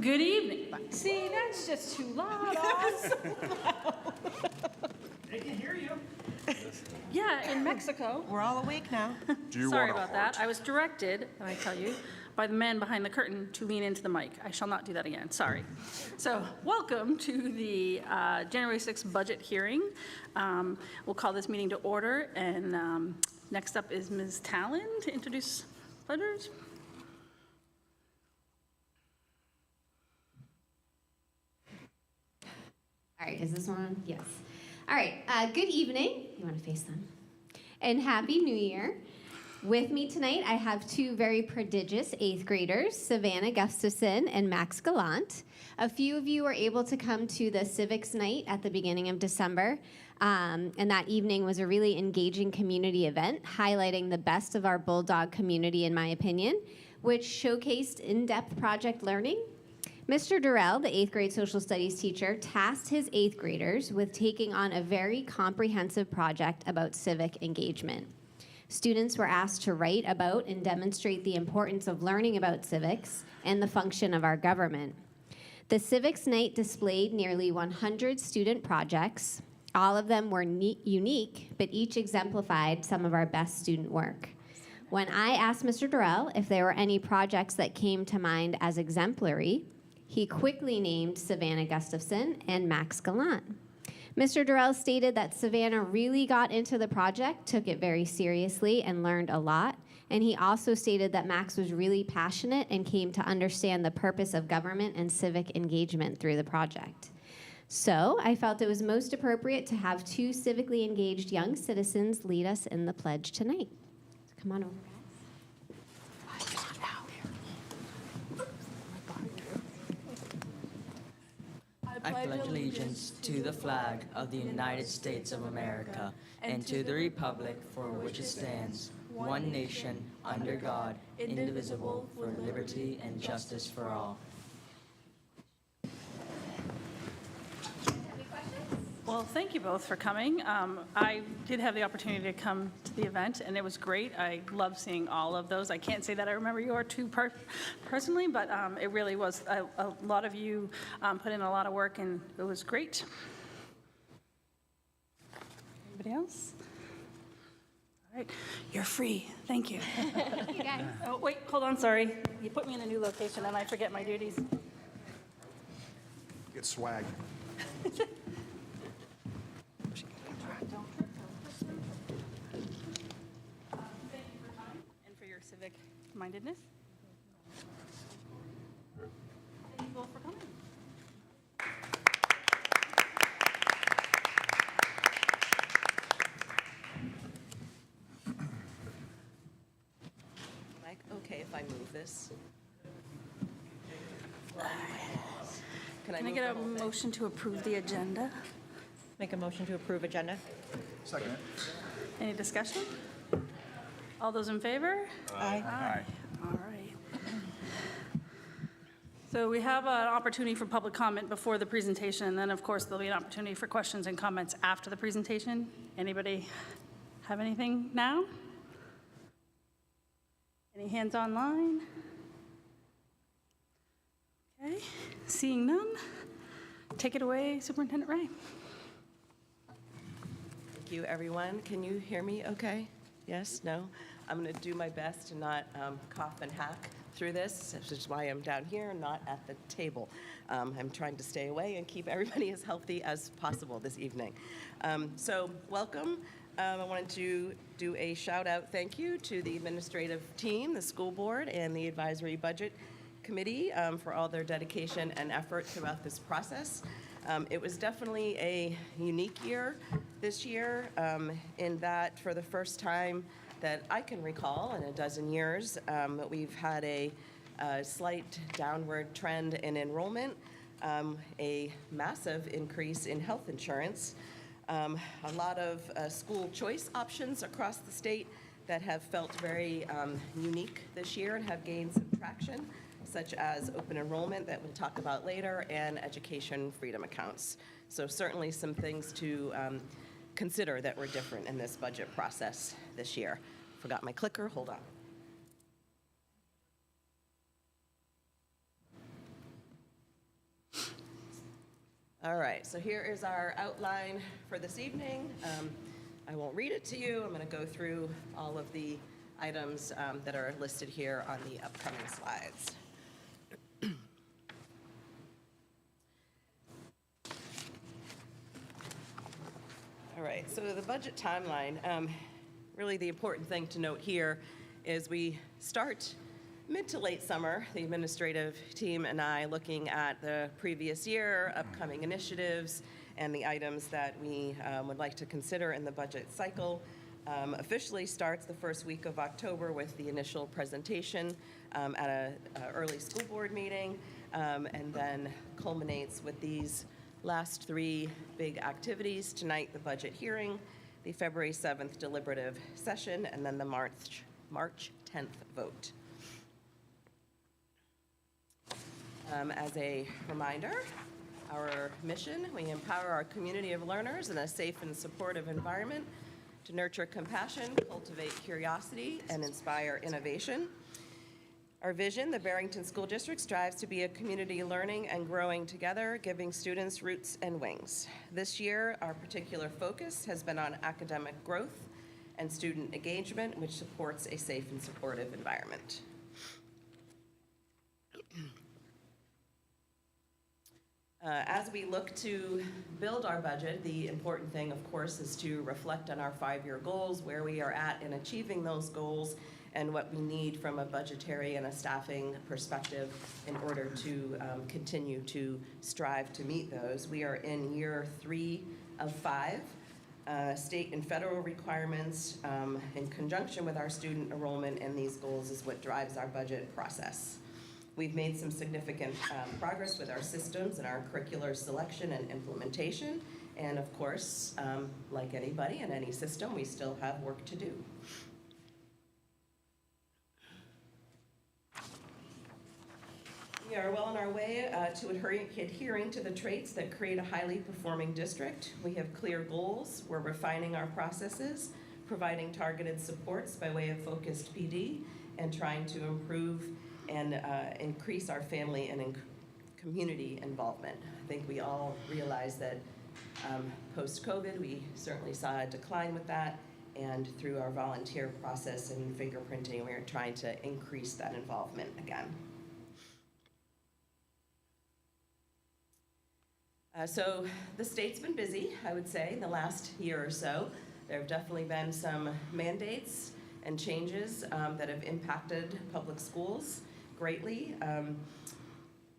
Good evening. See, that's just too loud, Oz. They can hear you. Yeah, in Mexico. We're all awake now. Sorry about that. I was directed, and I tell you, by the man behind the curtain to lean into the mic. I shall not do that again, sorry. So, welcome to the January 6th budget hearing. We'll call this meeting to order, and next up is Ms. Talon to introduce pledgers. All right, is this one on? Yes. All right, good evening. You want to face them? And Happy New Year. With me tonight, I have two very prodigious 8th graders, Savannah Gustafson and Max Gallant. A few of you were able to come to the Civics Night at the beginning of December, and that evening was a really engaging community event, highlighting the best of our Bulldog community, in my opinion, which showcased in-depth project learning. Mr. Durrell, the 8th grade social studies teacher, tasked his 8th graders with taking on a very comprehensive project about civic engagement. Students were asked to write about and demonstrate the importance of learning about civics and the function of our government. The Civics Night displayed nearly 100 student projects. All of them were unique, but each exemplified some of our best student work. When I asked Mr. Durrell if there were any projects that came to mind as exemplary, he quickly named Savannah Gustafson and Max Gallant. Mr. Durrell stated that Savannah really got into the project, took it very seriously, and learned a lot. And he also stated that Max was really passionate and came to understand the purpose of government and civic engagement through the project. So I felt it was most appropriate to have two civically engaged young citizens lead us in the pledge tonight. So come on over. I pledge allegiance to the flag of the United States of America and to the republic for which it stands, one nation, under God, indivisible, for liberty and justice for all. Well, thank you both for coming. I did have the opportunity to come to the event, and it was great. I love seeing all of those. I can't say that I remember your two personally, but it really was. A lot of you put in a lot of work, and it was great. Anybody else? All right, you're free. Thank you. You guys. Oh, wait, hold on, sorry. You put me in a new location, and I forget my duties. Get swag. Civic mindedness. Thank you both for coming. Mike, okay if I move this? Can I get a motion to approve the agenda? Make a motion to approve agenda. Second it. Any discussion? All those in favor? Aye. Aye. All right. So we have an opportunity for public comment before the presentation, and then, of course, there'll be an opportunity for questions and comments after the presentation. Anybody have anything now? Any hands online? Okay, seeing none, take it away, Superintendent Ray. Thank you, everyone. Can you hear me okay? Yes? No? I'm going to do my best to not cough and hack through this, which is why I'm down here and not at the table. I'm trying to stay away and keep everybody as healthy as possible this evening. So welcome. I wanted to do a shout out thank you to the administrative team, the school board, and the advisory budget committee for all their dedication and effort throughout this process. It was definitely a unique year this year in that for the first time that I can recall in a dozen years, we've had a slight downward trend in enrollment, a massive increase in health insurance, a lot of school choice options across the state that have felt very unique this year and have gained some traction, such as open enrollment that we'll talk about later and education freedom accounts. So certainly some things to consider that were different in this budget process this year. Forgot my clicker, hold on. All right, so here is our outline for this evening. I won't read it to you. I'm going to go through all of the items that are listed here on the upcoming slides. All right, so the budget timeline, really the important thing to note here is we start mid to late summer, the administrative team and I looking at the previous year, upcoming initiatives, and the items that we would like to consider in the budget cycle. Officially starts the first week of October with the initial presentation at an early school board meeting, and then culminates with these last three big activities. Tonight, the budget hearing, the February 7th deliberative session, and then the March 10th vote. As a reminder, our mission, we empower our community of learners in a safe and supportive environment to nurture compassion, cultivate curiosity, and inspire innovation. Our vision, the Barrington School District strives to be a community learning and growing together, giving students roots and wings. This year, our particular focus has been on academic growth and student engagement, which supports a safe and supportive environment. As we look to build our budget, the important thing, of course, is to reflect on our 5-year goals, where we are at in achieving those goals, and what we need from a budgetary and a staffing perspective in order to continue to strive to meet those. We are in year 3 of 5. State and federal requirements in conjunction with our student enrollment and these goals is what drives our budget process. We've made some significant progress with our systems and our curricular selection and implementation. And of course, like anybody in any system, we still have work to do. We are well on our way to adhering to the traits that create a highly performing district. We have clear goals. We're refining our processes, providing targeted supports by way of focused PD, and trying to improve and increase our family and community involvement. I think we all realize that post-COVID, we certainly saw a decline with that, and through our volunteer process and fingerprinting, we are trying to increase that involvement again. So the state's been busy, I would say, in the last year or so. There have definitely been some mandates and changes that have impacted public schools greatly.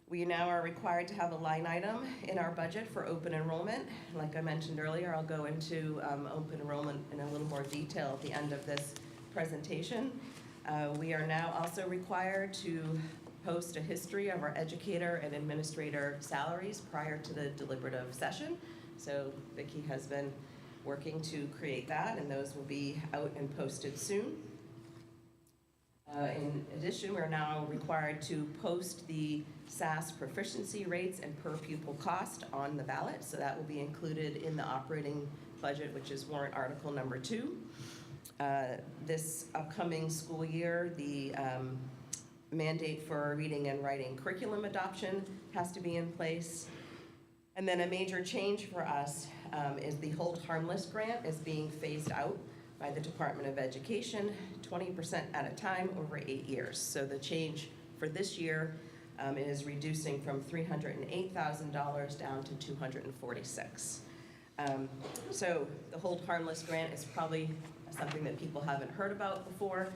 We now are required to have a line item in our budget for open enrollment. Like I mentioned earlier, I'll go into open enrollment in a little more detail at the end of this presentation. We are now also required to post a history of our educator and administrator salaries prior to the deliberative session. So Vicki has been working to create that, and those will be out and posted soon. In addition, we're now required to post the SAS proficiency rates and per pupil cost on the ballot, so that will be included in the operating budget, which is warrant article number 2. This upcoming school year, the mandate for reading and writing curriculum adoption has to be in place. And then a major change for us is the Hold Harmless grant is being phased out by the Department of Education, 20% at a time over 8 years. So the change for this year is reducing from $308,000 down to $246,000. So the Hold Harmless grant is probably something that people haven't heard about before,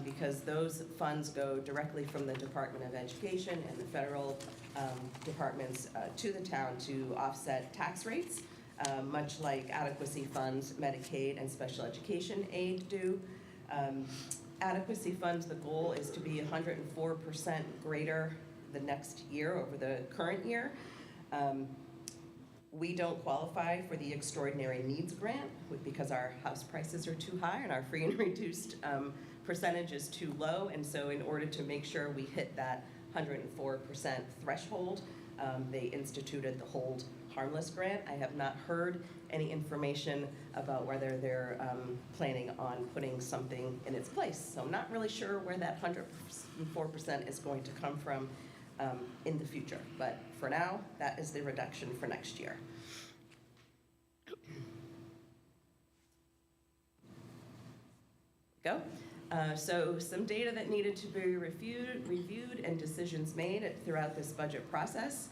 because those funds go directly from the Department of Education and the federal departments to the town to offset tax rates, much like adequacy funds, Medicaid, and special education aid do. Adequacy funds, the goal is to be 104% greater the next year over the current year. We don't qualify for the extraordinary needs grant because our house prices are too high and our free and reduced percentage is too low, and so in order to make sure we hit that 104% threshold, they instituted the Hold Harmless grant. I have not heard any information about whether they're planning on putting something in its place, so I'm not really sure where that 104% is going to come from in the future. But for now, that is the reduction for next year. Go. So some data that needed to be reviewed and decisions made throughout this budget process.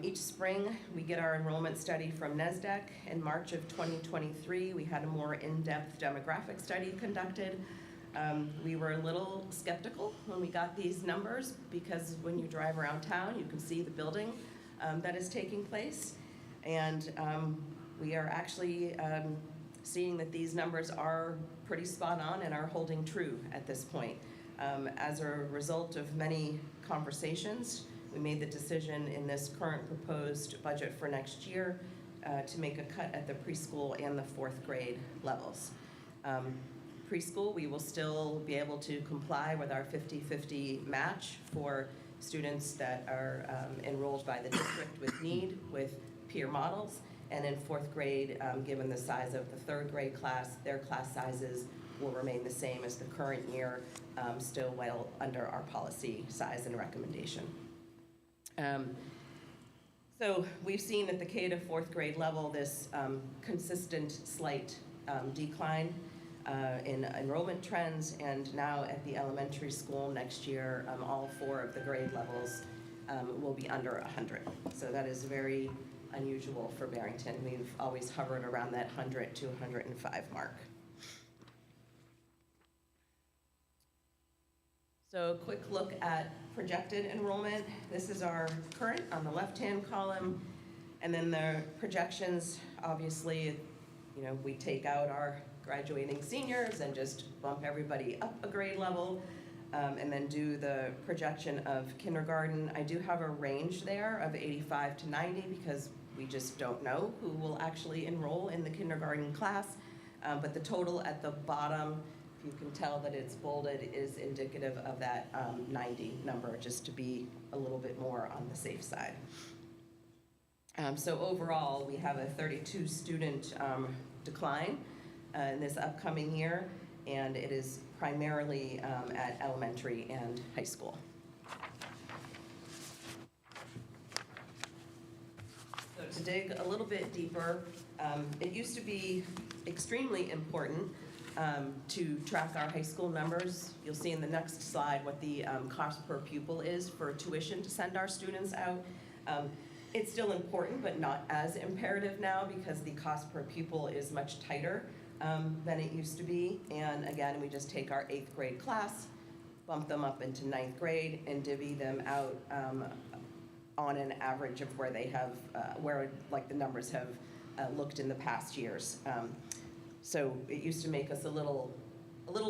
Each spring, we get our enrollment study from NESDEC. In March of 2023, we had a more in-depth demographic study conducted. We were a little skeptical when we got these numbers because when you drive around town, you can see the building that is taking place. And we are actually seeing that these numbers are pretty spot on and are holding true at this point. As a result of many conversations, we made the decision in this current proposed budget for next year to make a cut at the preschool and the 4th grade levels. Preschool, we will still be able to comply with our 50-50 match for students that are enrolled by the district with need, with peer models. And in 4th grade, given the size of the 3rd grade class, their class sizes will remain the same as the current year, still well under our policy size and recommendation. So we've seen at the K to 4th grade level this consistent slight decline in enrollment trends, and now at the elementary school next year, all 4 of the grade levels will be under 100. So that is very unusual for Barrington. We've always hovered around that 100 to 105 mark. So a quick look at projected enrollment. This is our current on the left-hand column, and then the projections, obviously, you know, we take out our graduating seniors and just bump everybody up a grade level, and then do the projection of kindergarten. I do have a range there of 85 to 90 because we just don't know who will actually enroll in the kindergarten class, but the total at the bottom, if you can tell that it's bolded, is indicative of that 90 number, just to be a little bit more on the safe side. So overall, we have a 32 student decline in this upcoming year, and it is primarily at elementary and high school. So to dig a little bit deeper, it used to be extremely important to track our high school numbers. You'll see in the next slide what the cost per pupil is for tuition to send our students out. It's still important, but not as imperative now because the cost per pupil is much tighter than it used to be. And again, we just take our 8th grade class, bump them up into 9th grade, and divvy them out on an average of where they have, where like the numbers have looked in the past years. So it used to make us a little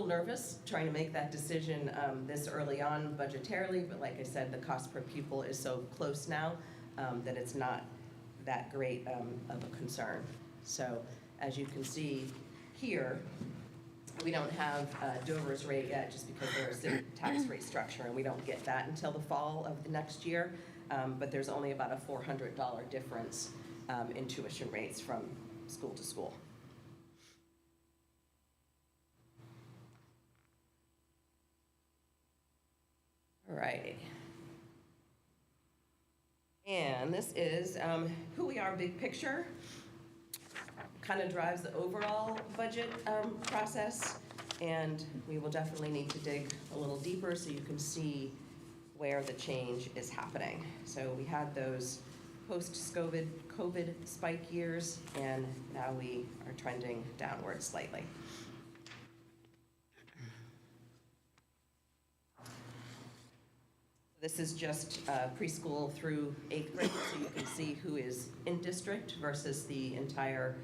nervous trying to make that decision this early on budgetarily, but like I said, the cost per pupil is so close now that it's not that great of a concern. So as you can see here, we don't have Dover's rate yet just because there's a tax rate structure and we don't get that until the fall of the next year, but there's only about a $400 difference in tuition rates from school to school. All right. And this is who we are big picture. Kind of drives the overall budget process, and we will definitely need to dig a little deeper so you can see where the change is happening. So we had those post-COVID spike years, and now we are trending downward slightly. This is just preschool through 8th grade, so you can see who is in district versus the entire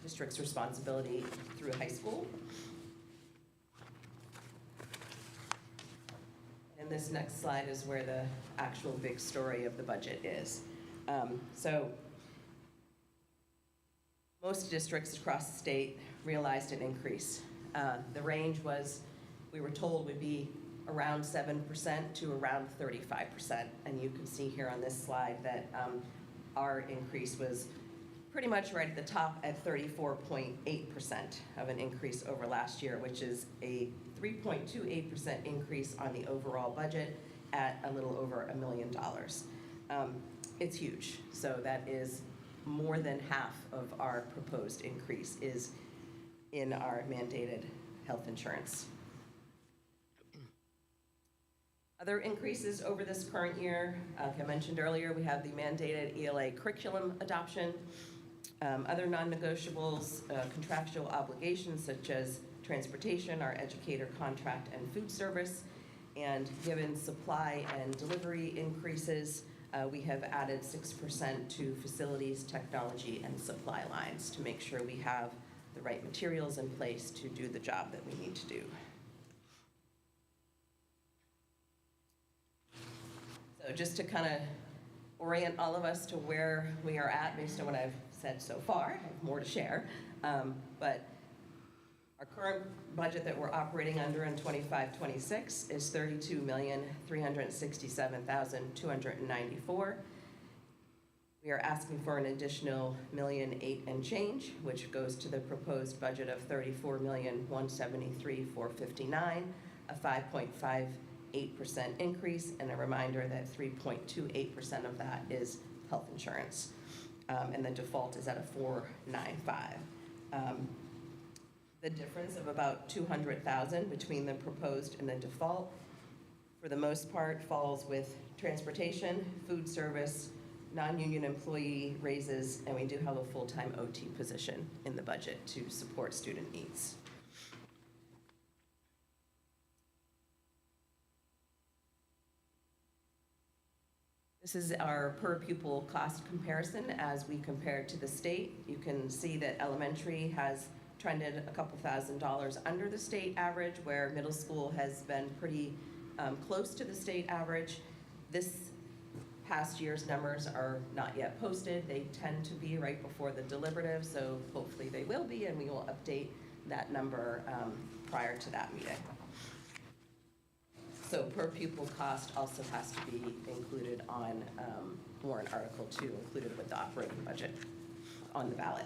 district's responsibility through high school. And this next slide is where the actual big story of the budget is. So most districts across the state realized an increase. The range was, we were told, would be around 7% to around 35%. And you can see here on this slide that our increase was pretty much right at the top at 34.8% of an increase over last year, which is a 3.28% increase on the overall budget at a little over $1 million. It's huge. So that is more than half of our proposed increase is in our mandated health insurance. Other increases over this current year, like I mentioned earlier, we have the mandated ELA curriculum adoption, other non-negotiables, contractual obligations such as transportation, our educator contract, and food service. And given supply and delivery increases, we have added 6% to facilities, technology, and supply lines to make sure we have the right materials in place to do the job that we need to do. So just to kind of orient all of us to where we are at based on what I've said so far, I have more to share, but our current budget that we're operating under in 25-26 is $32,367,294. We are asking for an additional $1.8 million and change, which goes to the proposed budget of $34,173,459, a 5.58% increase, and a reminder that 3.28% of that is health insurance, and the default is at a 495. The difference of about $200,000 between the proposed and the default, for the most part, falls with transportation, food service, non-union employee raises, and we do have a full-time OT position in the budget to support student needs. This is our per pupil cost comparison as we compare to the state. You can see that elementary has trended a couple $1,000s under the state average, where middle school has been pretty close to the state average. This past year's numbers are not yet posted. They tend to be right before the deliberative, so hopefully they will be, and we will update that number prior to that meeting. So per pupil cost also has to be included on warrant article 2, included with the operating budget on the ballot.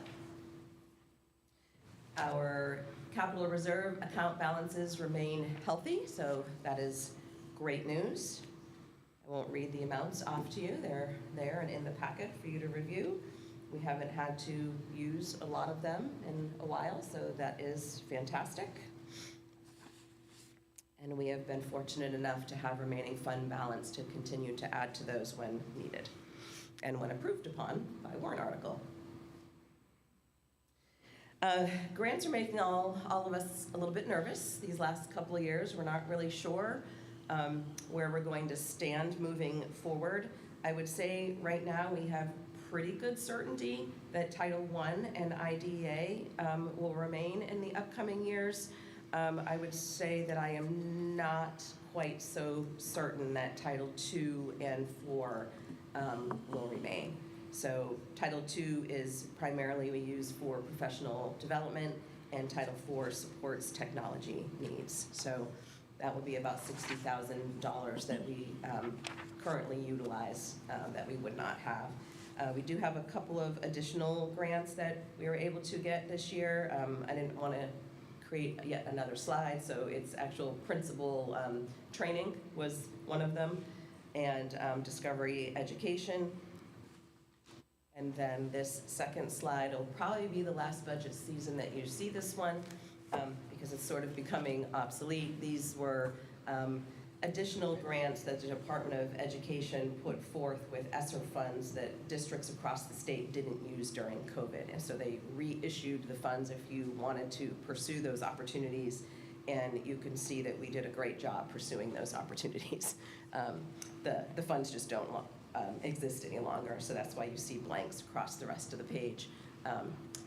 Our capital reserve account balances remain healthy, so that is great news. I won't read the amounts off to you. They're there and in the packet for you to review. We haven't had to use a lot of them in a while, so that is fantastic. And we have been fortunate enough to have remaining fund balance to continue to add to those when needed and when approved upon by warrant article. Grants are making all of us a little bit nervous these last couple of years. We're not really sure where we're going to stand moving forward. I would say right now we have pretty good certainty that Title I and IDEA will remain in the upcoming years. I would say that I am not quite so certain that Title II and IV will remain. So Title II is primarily we use for professional development, and Title IV supports technology needs. So that would be about $60,000 that we currently utilize that we would not have. We do have a couple of additional grants that we were able to get this year. I didn't want to create yet another slide, so it's actual principal training was one of them, and discovery education. And then this second slide will probably be the last budget season that you see this one, because it's sort of becoming obsolete. These were additional grants that the Department of Education put forth with ESSER funds that districts across the state didn't use during COVID. And so they reissued the funds if you wanted to pursue those opportunities. And you can see that we did a great job pursuing those opportunities. The funds just don't exist any longer, so that's why you see blanks across the rest of the page.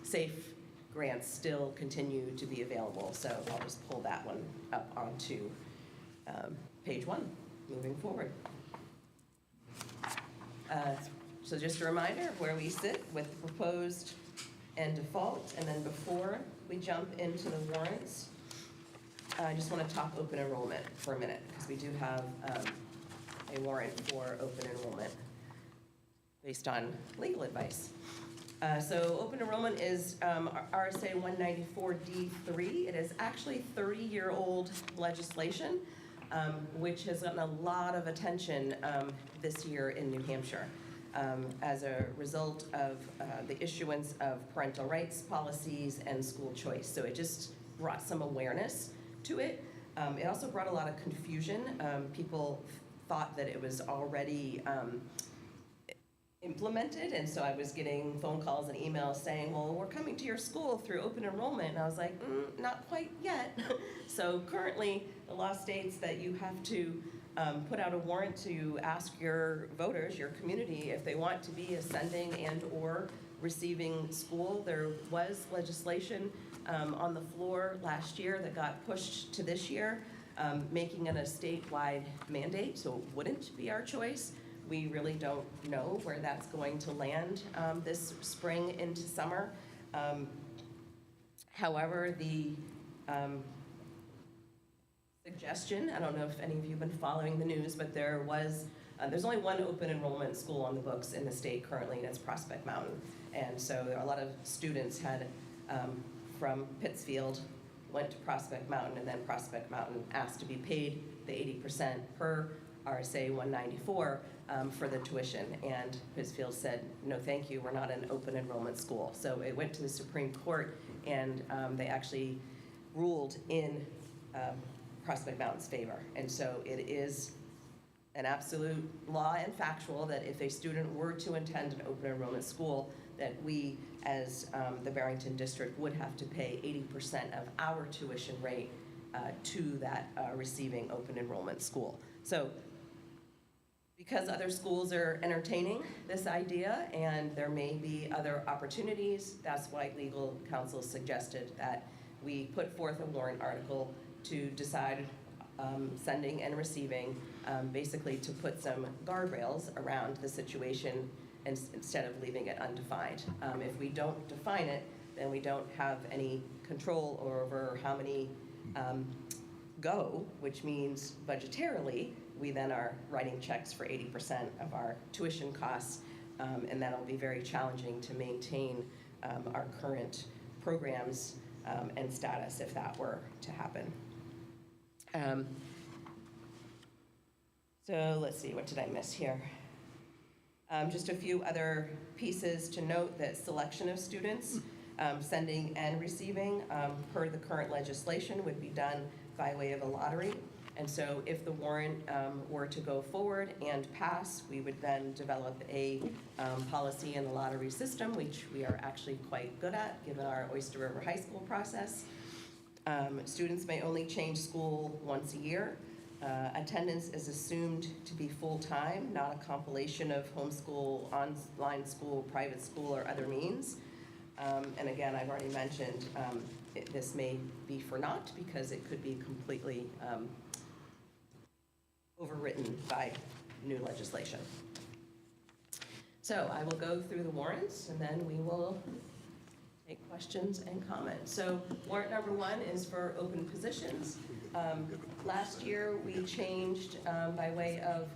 SAFE grants still continue to be available, so I'll just pull that one up onto page 1, moving forward. So just a reminder of where we sit with proposed and default, and then before we jump into the warrants, I just want to talk open enrollment for a minute, because we do have a warrant for open enrollment based on legal advice. So open enrollment is RSA 194D3. It is actually 30-year-old legislation, which has gotten a lot of attention this year in New Hampshire as a result of the issuance of parental rights policies and school choice. So it just brought some awareness to it. It also brought a lot of confusion. People thought that it was already implemented, and so I was getting phone calls and emails saying, well, we're coming to your school through open enrollment, and I was like, not quite yet. So currently, the law states that you have to put out a warrant to ask your voters, your community, if they want to be a sending and or receiving school. There was legislation on the floor last year that got pushed to this year, making it a statewide mandate, so it wouldn't be our choice. We really don't know where that's going to land this spring into summer. However, the suggestion, I don't know if any of you have been following the news, but there's only one open enrollment school on the books in the state currently, and it's Prospect Mountain. And so there are a lot of students had from Pittsfield went to Prospect Mountain, and then Prospect Mountain asked to be paid the 80% per RSA 194 for the tuition, and Pittsfield said, no thank you, we're not an open enrollment school. So it went to the Supreme Court, and they actually ruled in Prospect Mountain's favor. And so it is an absolute law and factual that if a student were to attend an open enrollment school, that we, as the Barrington District, would have to pay 80% of our tuition rate to that receiving open enrollment school. So because other schools are entertaining this idea and there may be other opportunities, that's why legal counsel suggested that we put forth a warrant article to decide sending and receiving, basically to put some guardrails around the situation instead of leaving it undefined. If we don't define it, then we don't have any control over how many go, which means budgetarily, we then are writing checks for 80% of our tuition costs, and that'll be very challenging to maintain our current programs and status if that were to happen. So let's see, what did I miss here? Just a few other pieces to note: that selection of students, sending and receiving, per the current legislation, would be done by way of a lottery. And so if the warrant were to go forward and pass, we would then develop a policy in the lottery system, which we are actually quite good at, given our Oyster River High School process. Students may only change school once a year. Attendance is assumed to be full-time, not a compilation of homeschool, online school, private school, or other means. And again, I've already mentioned this may be for naught because it could be completely overwritten by new legislation. So I will go through the warrants and then we will take questions and comments. So warrant number 1 is for open positions. Last year we changed by way of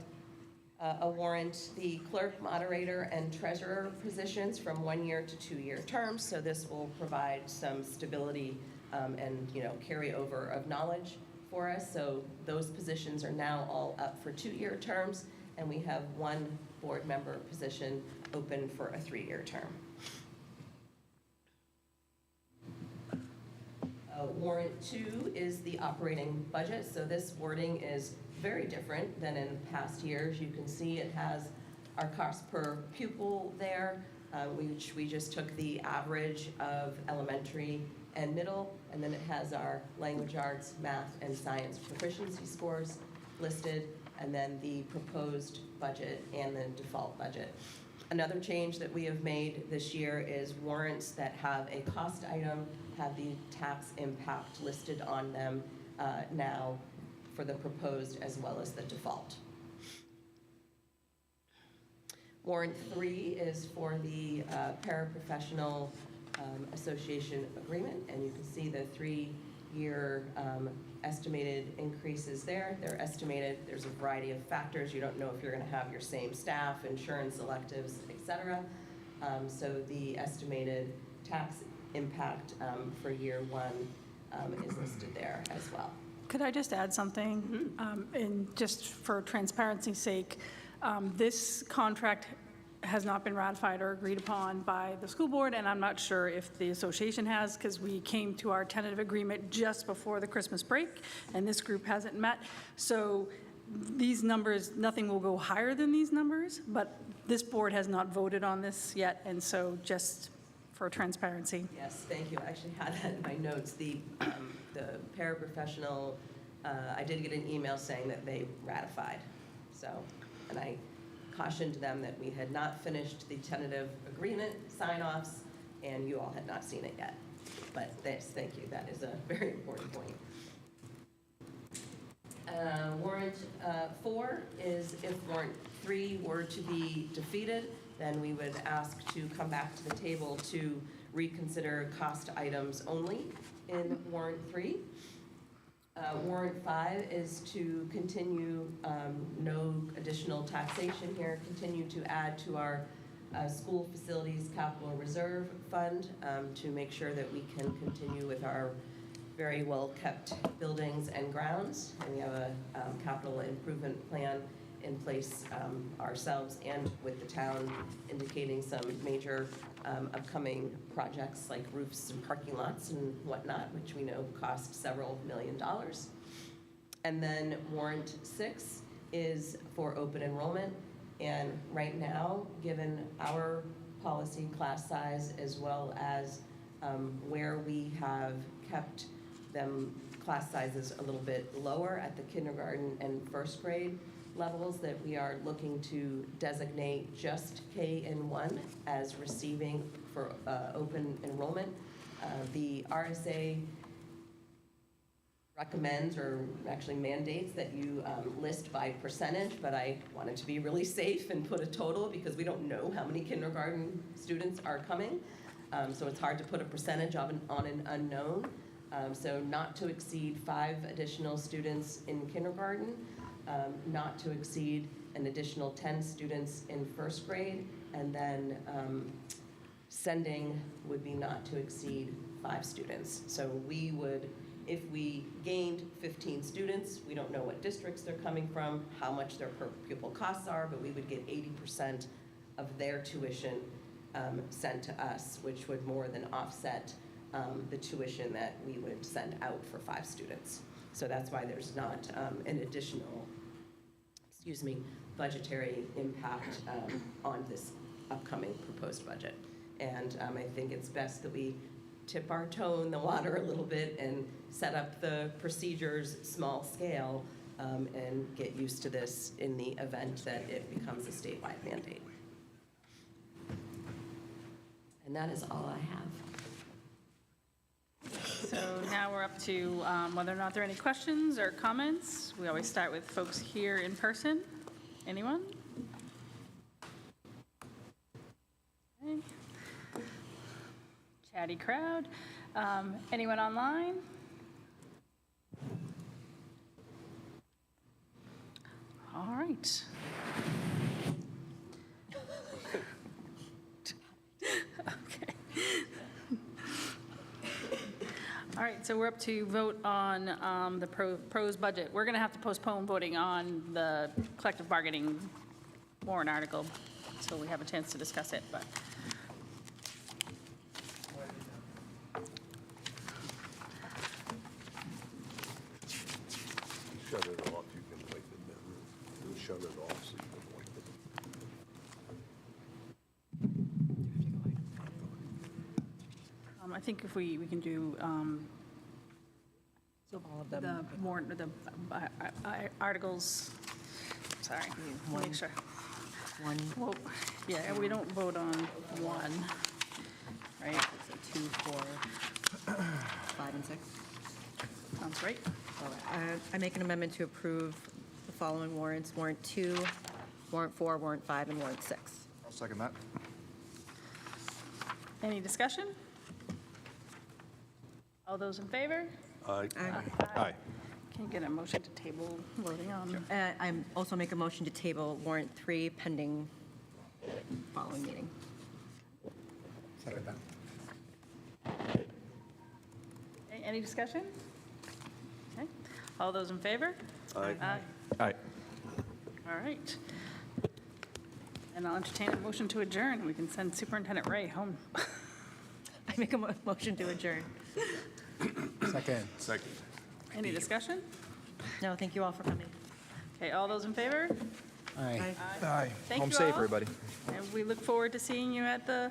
a warrant the clerk, moderator, and treasurer positions from 1-year to 2-year terms. So this will provide some stability and carryover of knowledge for us. So those positions are now all up for 2-year terms, and we have 1 board member position open for a 3-year term. Warrant 2 is the operating budget. So this wording is very different than in past years. You can see it has our cost per pupil there, which we just took the average of elementary and middle, and then it has our language arts, math, and science proficiency scores listed, and then the proposed budget and the default budget. Another change that we have made this year is warrants that have a cost item have the tax impact listed on them now for the proposed as well as the default. Warrant 3 is for the paraprofessional association agreement, and you can see the 3-year estimated increases there. They're estimated. There's a variety of factors. You don't know if you're going to have your same staff, insurance, electives, et cetera. So the estimated tax impact for year one is listed there as well. Could I just add something? And just for transparency's sake, this contract has not been ratified or agreed upon by the school board, and I'm not sure if the association has, because we came to our tentative agreement just before the Christmas break, and this group hasn't met. So these numbers, nothing will go higher than these numbers, but this board has not voted on this yet, and so just for transparency. Yes, thank you. I actually had that in my notes. The paraprofessional, I did get an email saying that they ratified. So, and I cautioned them that we had not finished the tentative agreement sign-offs, and you all had not seen it yet. But thank you. That is a very important point. Warrant 4 is if warrant 3 were to be defeated, then we would ask to come back to the table to reconsider cost items only in warrant 3. Warrant 5 is to continue no additional taxation here, continue to add to our school facilities capital reserve fund to make sure that we can continue with our very well-kept buildings and grounds. And we have a capital improvement plan in place ourselves and with the town, indicating some major upcoming projects like roofs and parking lots and whatnot, which we know cost several $1 million. And then warrant 6 is for open enrollment. And right now, given our policy class size as well as where we have kept them class sizes a little bit lower at the kindergarten and first grade levels, that we are looking to designate just K and 1 as receiving for open enrollment. The RSA recommends or actually mandates that you list by percentage, but I wanted to be really safe and put a total because we don't know how many kindergarten students are coming. So it's hard to put a percentage on an unknown. So not to exceed 5 additional students in kindergarten, not to exceed an additional 10 students in first grade, and then sending would be not to exceed 5 students. So we would, if we gained 15 students, we don't know what districts they're coming from, how much their per pupil costs are, but we would get 80% of their tuition sent to us, which would more than offset the tuition that we would send out for 5 students. So that's why there's not an additional, budgetary impact on this upcoming proposed budget. And I think it's best that we tip our toe in the water a little bit and set up the procedures small scale and get used to this in the event that it becomes a statewide mandate. And that is all I have. So now we're up to whether or not there are any questions or comments. We always start with folks here in person. Anyone? Okay. Chatty crowd. Anyone online? All right. Okay. All right, so we're up to vote on the proposed budget. We're going to have to postpone voting on the collective bargaining warrant article until we have a chance to discuss it, but. Shut it off, you can wipe it then. You'll shut it off so you can wipe it. I think if we can do All of them. the warrant, the articles, sorry, let me make sure. One, Well, yeah, we don't vote on one, right? so 2, 4, 5, and 6. Sounds right. I make an amendment to approve the following warrants: warrant 2, warrant 4, warrant 5, and warrant 6. I'll second that. Any discussion? All those in favor? Aye. Aye. Aye. Can get a motion to table voting on. I also make a motion to table warrant 3 pending following meeting. Any discussion? Okay. All those in favor? Aye. Aye. All right. And I'll entertain a motion to adjourn. We can send Superintendent Ray home. I make a motion to adjourn. Second. Second. Any discussion? No, thank you all for coming. Okay, all those in favor? Aye. Aye. Thank Home you safe, all. everybody. And we look forward to seeing you at the